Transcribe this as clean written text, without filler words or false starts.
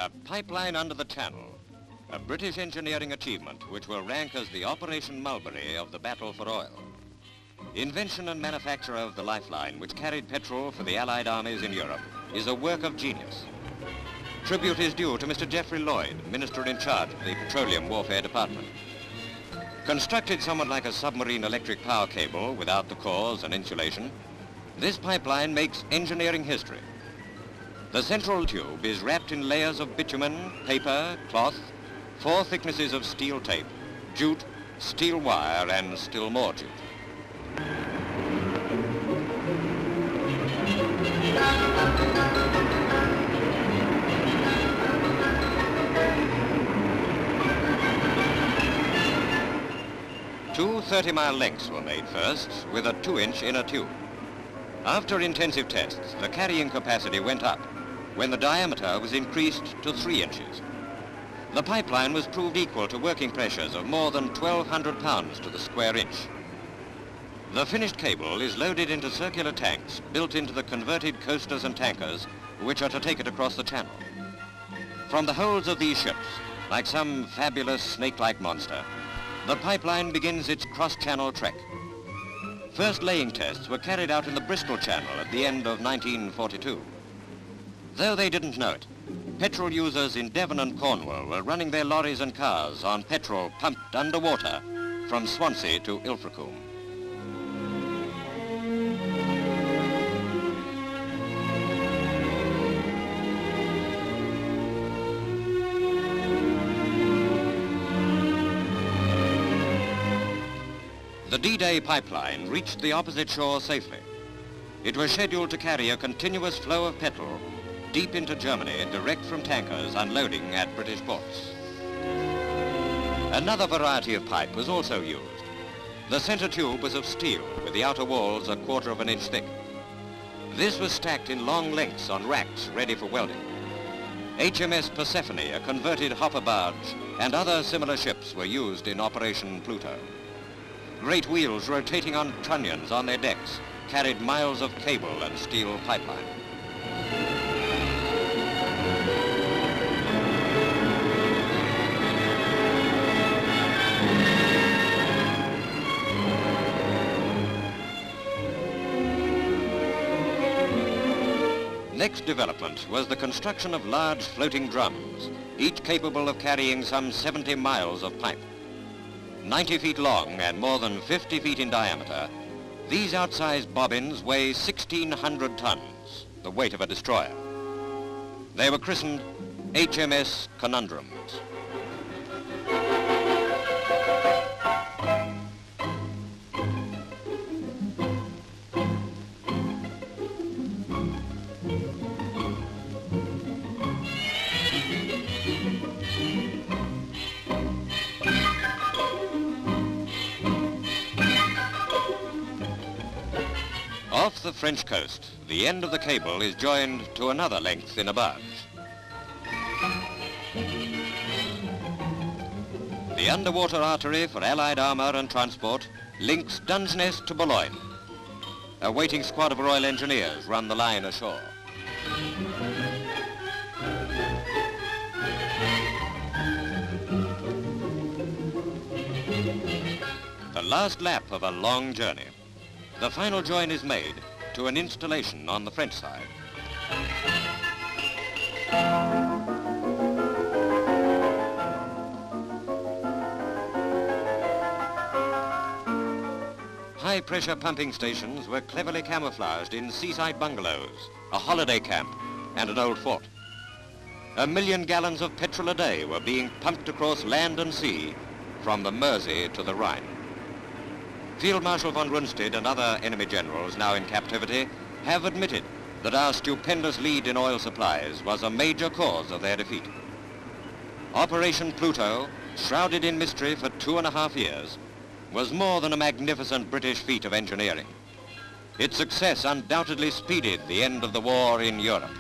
A pipeline under the Channel, a British engineering achievement which will rank as the Operation Mulberry of the battle for oil. Invention and manufacture of the lifeline which carried petrol for the Allied armies in Europe is a work of genius. Tribute is due to Mr. Geoffrey Lloyd, Minister in charge of the Petroleum Warfare Department. Constructed somewhat like a submarine electric power cable without the cores and insulation, this pipeline makes engineering history. The central tube is wrapped in layers of bitumen, paper, cloth, 4 thicknesses of steel tape, jute, steel wire, and still more jute. Two 30-mile lengths were made first, with a 2-inch inner tube. After intensive tests, the carrying capacity went up, when the diameter was increased to 3 inches. The pipeline was proved equal to working pressures of more than 1,200 pounds to the square inch. The finished cable is loaded into circular tanks built into the converted coasters and tankers which are to take it across the channel. From the holds of these ships, like some fabulous snake-like monster, the pipeline begins its cross-channel trek. First laying tests were carried out in the Bristol Channel at the end of 1942. Though they didn't know it, petrol users in Devon and Cornwall were running their lorries and cars on petrol pumped underwater from Swansea to Ilfracombe. The D-Day pipeline reached the opposite shore safely. It was scheduled to carry a continuous flow of petrol deep into Germany, direct from tankers unloading at British ports. Another variety of pipe was also used. The center tube was of steel, with the outer walls a 1/4 of an inch thick. This was stacked in long lengths on racks ready for welding. HMS Persephone, a converted hopper barge, and other similar ships were used in Operation Pluto. Great wheels rotating on trunnions on their decks carried miles of cable and steel pipeline. Next development was the construction of large floating drums, each capable of carrying some 70 miles of pipe. 90 feet long and more than 50 feet in diameter, these outsized bobbins weigh 1,600 tons, the weight of a destroyer. They were christened HMS Conundrums. Off the French coast, the end of the cable is joined to another length in a barge. The underwater artery for Allied armour and transport links Dungeness to Boulogne. A waiting squad of Royal Engineers run the line ashore. The last lap of a long journey. The final join is made to an installation on the French side. High-pressure pumping stations were cleverly camouflaged in seaside bungalows, a holiday camp, and an old fort. 1 million gallons of petrol a day were being pumped across land and sea from the Mersey to the Rhine. Field Marshal von Rundstedt and other enemy generals now in captivity have admitted that our stupendous lead in oil supplies was a major cause of their defeat. Operation Pluto, shrouded in mystery for 2.5 years, was more than a magnificent British feat of engineering. Its success undoubtedly speeded the end of the war in Europe.